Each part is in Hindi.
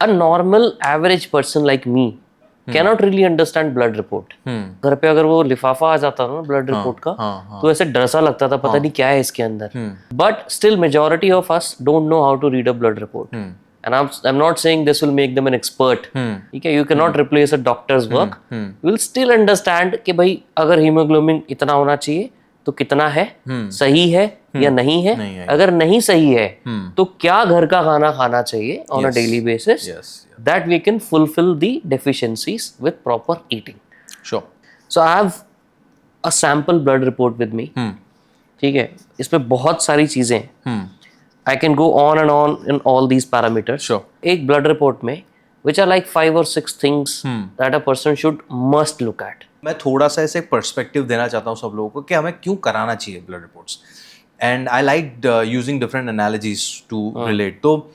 A normal average person like me cannot really understand blood report. घर पे अगर वो लिफाफा आ जाता था ना ब्लड रिपोर्ट का, तो ऐसे डर सा लगता था, पता नहीं क्या है इसके अंदर. But still majority of us don't know how to read a blood report. And I'm not saying this will make them an expert. ठीक है, you cannot replace a doctor's work. You will still understand कि भाई अगर हीमोग्लोबिन इतना होना चाहिए तो कितना है, सही है या नहीं है. अगर नहीं सही है तो क्या घर का खाना खाना चाहिए on a daily basis, that we can fulfill the deficiencies with proper eating. Sure. So I have a sample blood report with me. ठीक है, इसमें बहुत सारी चीजें हैं. I can go on and on in all these parameters. Sure. एक blood report में which are like 5 or 6 things that a person should must look at. मैं थोड़ा सा ऐसे पर्सपेक्टिव देना चाहता हूँ सब लोगों को कि हमें क्यों कराना चाहिए blood reports. And I like using different analogies to relate. तो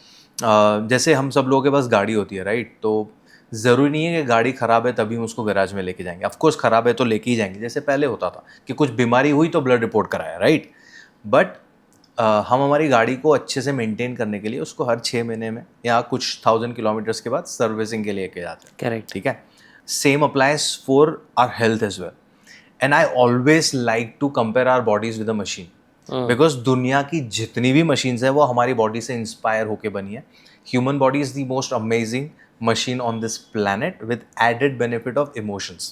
जैसे हम सब लोगों के पास गाड़ी होती है, राइट? तो ज़रूरी नहीं है कि गाड़ी ख़राब है तभी हम उसको गैराज में लेके जाएंगे. ऑफ कोर्स ख़राब है तो लेके ही जाएंगे. जैसे पहले होता था कि कुछ बीमारी हुई तो ब्लड रिपोर्ट कराया, राइट? बट हम हमारी गाड़ी को अच्छे से मेंटेन करने के लिए उसको हर 6 महीने में या कुछ 1000 किलोमीटर्स के बाद सर्विसिंग के लिए लेके जाते हैं. Correct. ठीक है. Same applies for our health as well. And I always like to compare our bodies with a machine, because दुनिया की जितनी भी मशीन्स हैं वो हमारी बॉडी से इंस्पायर होके बनी है. Human body is the most amazing machine on this planet with added benefit of emotions.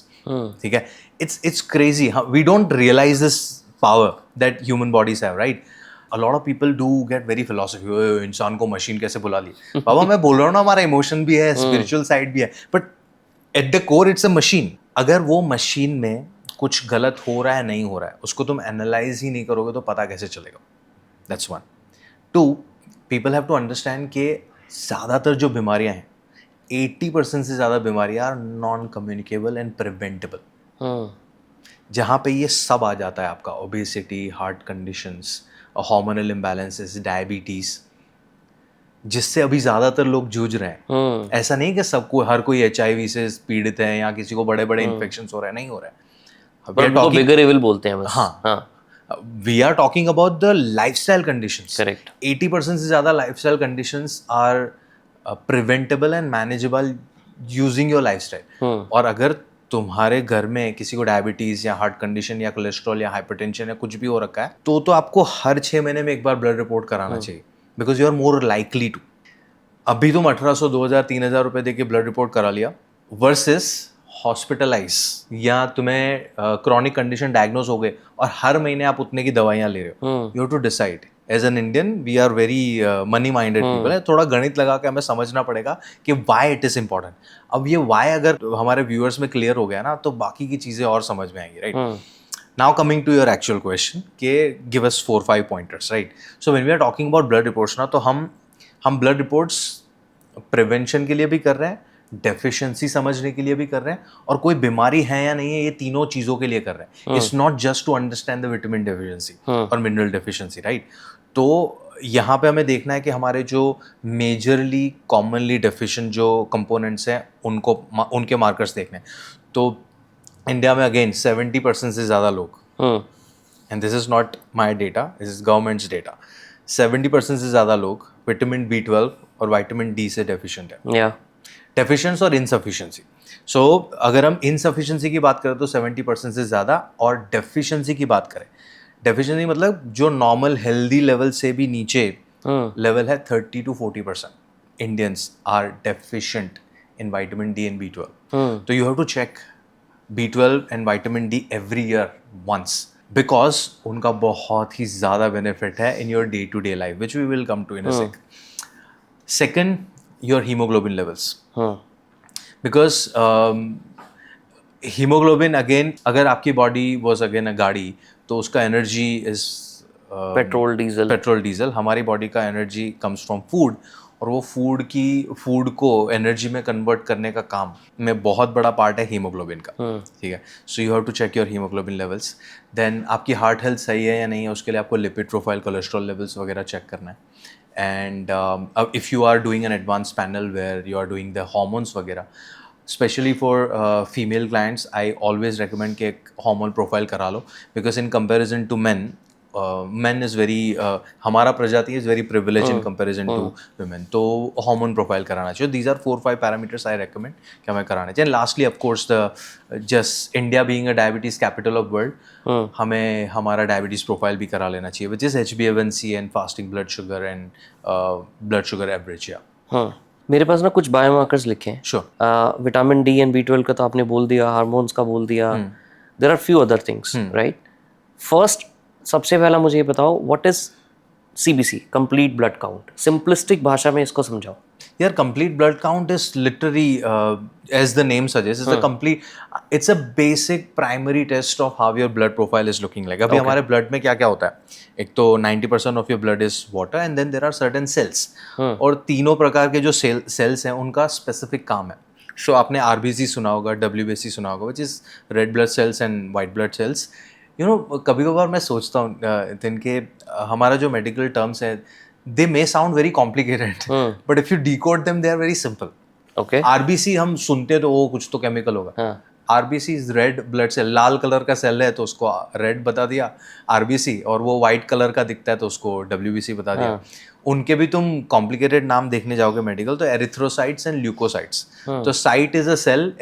ठीक है. It's crazy. We don't realize this power that human bodies have, right? A lot of people do get very philosophy. इंसान को मशीन कैसे बुला ली? बाबा मैं बोल रहा हूँ ना, हमारा इमोशन भी है, स्पिरिचुअल साइड भी है, but at the core it's a machine. अगर वो मशीन में कुछ गलत हो रहा है, नहीं हो रहा है, उसको तुम एनालाइज ही नहीं करोगे तो पता कैसे चलेगा? That's one. 2, people have to understand कि ज़्यादातर जो बीमारियां हैं, 80% से ज़्यादा बीमारियां are non communicable and preventable. जहाँ पे ये सब आ जाता है आपका obesity, heart conditions, hormonal imbalances, diabetes, जिससे अभी ज़्यादातर लोग जूझ रहे हैं. ऐसा नहीं कि सबको, हर कोई HIV से पीड़ित है या किसी को बड़े बड़े इन्फेक्शन हो रहे हैं, नहीं हो रहा है. पर उनको बिगर इविल बोलते हैं बस. हाँ. We are talking about the lifestyle conditions. Correct. 80% से ज़्यादा lifestyle conditions are preventable and manageable using your lifestyle. और अगर तुम्हारे घर में किसी को डायबिटीज़ या हार्ट कंडीशन या कोलेस्ट्रॉल या हाइपरटेंशन या कुछ भी हो रखा है, तो आपको हर 6 महीने में एक बार ब्लड रिपोर्ट कराना चाहिए, because you are more likely to. अभी तुम 1800, 2000, 3000 रुपये दे के ब्लड रिपोर्ट करा लिया वर्सेस हॉस्पिटलाइज, या तुम्हें क्रॉनिक कंडीशन डायग्नोज हो गए और हर महीने आप उतने की दवाइयाँ ले रहे हो. You have to decide. As an Indian we are very money minded people है. थोड़ा गणित लगा के हमें समझना पड़ेगा कि वाई इट इज इंपॉर्टेंट. अब ये वाई अगर हमारे व्यूअर्स में क्लियर हो गया ना, तो बाकी की चीज़ें और समझ में आएंगी, right? Now coming to your actual question के give us 4-5 pointers, right? So when we are talking about blood reports ना, तो हम ब्लड रिपोर्ट्स प्रिवेंशन के लिए भी कर रहे हैं, डेफिशिएंसी समझने के लिए भी कर रहे हैं, और कोई बीमारी है या नहीं है, ये तीनों चीज़ों के लिए कर रहे हैं. It's not just to understand the vitamin deficiency और मिनरल डेफिशिएंसी, राइट? तो यहाँ पे हमें देखना है कि हमारे जो मेजरली कॉमनली डेफिशिएंट जो कंपोनेंट्स हैं उनके मार्कर्स देखने हैं. तो इंडिया में अगेन 70% से ज़्यादा लोग, and this is not my data, this is governments data, 70% से ज़्यादा लोग विटामिन B12 और विटामिन D से डेफिशिएंट है. डेफिशिएंसी और इनसफिशिएंसी. सो अगर हम इनसफिशिएंसी की बात करें तो 70% से ज़्यादा, और डेफिशिएंसी की बात करें, डेफिशिएंसी मतलब जो नॉर्मल हेल्दी लेवल से भी नीचे लेवल है, 30 to 40% Indians are deficient in vitamin D and B12. तो you have to check B12 and vitamin D every year once, because उनका बहुत ही ज़्यादा बेनिफिट है in your day to day life, which we will come to in a sec. Second, your haemoglobin levels, because haemoglobin again, अगर आपकी बॉडी वॉज अगेन अ गाड़ी, तो उसका एनर्जी इज पेट्रोल डीजल. हमारी बॉडी का एनर्जी कम्स फ्रॉम फूड, और वो फूड को एनर्जी में कन्वर्ट करने का काम में बहुत बड़ा पार्ट है हीमोग्लोबिन का. ठीक है. So you have to check your haemoglobin levels. Then आपकी हार्ट हेल्थ सही है या नहीं है, उसके लिए आपको लिपिड प्रोफाइल, कोलेस्ट्रॉल लेवल्स वगैरह चेक करना है. And if you are doing an advance panel where you are doing the hormones वगैरह, specially for female clients, I always recommend कि एक हार्मोन प्रोफाइल करा लो, because in comparison to men men is very हमारा प्रजाति is very privileged in comparison to women, तो hormone profile कराना चाहिए. These are 4-5 parameters I recommend कि हमें कराना चाहिए. And lastly of course the just India being a diabetes capital of world, हमें हमारा diabetes profile भी करा लेना चाहिए, which is HbA1c and fasting blood sugar and blood sugar average. हाँ, मेरे पास ना कुछ बायोमार्कर्स लिखे हैं. Sure. Vitamin D and B12 का तो आपने बोल दिया, हार्मोन्स का बोल दिया. There are few other things, right? First, सबसे पहला मुझे ये बताओ, what is CBC, complete blood count? Simplistic भाषा में इसको समझाओ. Your complete blood count is literally, as the name suggests, it's a complete, it's a basic primary test of how your blood profile is looking like. अभी हमारे blood में क्या क्या होता है? एक तो 90% of your blood is water and then there are certain cells. और तीनों प्रकार के जो cells हैं उनका specific काम है. So आपने RBC सुना होगा, WBC सुना होगा, which is red blood cells and white blood cells. You know, कभी कभार मैं सोचता हूँ इनके हमारा जो medical terms है, they may sound very complicated, but if you decode them, they are very simple. Okay. RBC हम सुनते तो वो कुछ तो केमिकल होगा. RBC is red blood cell. Lal colour का सेल है तो उसको रेड बता दिया RBC, और वो वाइट कलर का दिखता है तो उसको WBC बता दिया. उनके भी तुम कॉम्प्लिकेटेड नाम देखने जाओगे मेडिकल तो एरिथ्रोसाइट्स एंड ल्यूकोसाइट्स. तो साइट इज अ सेल,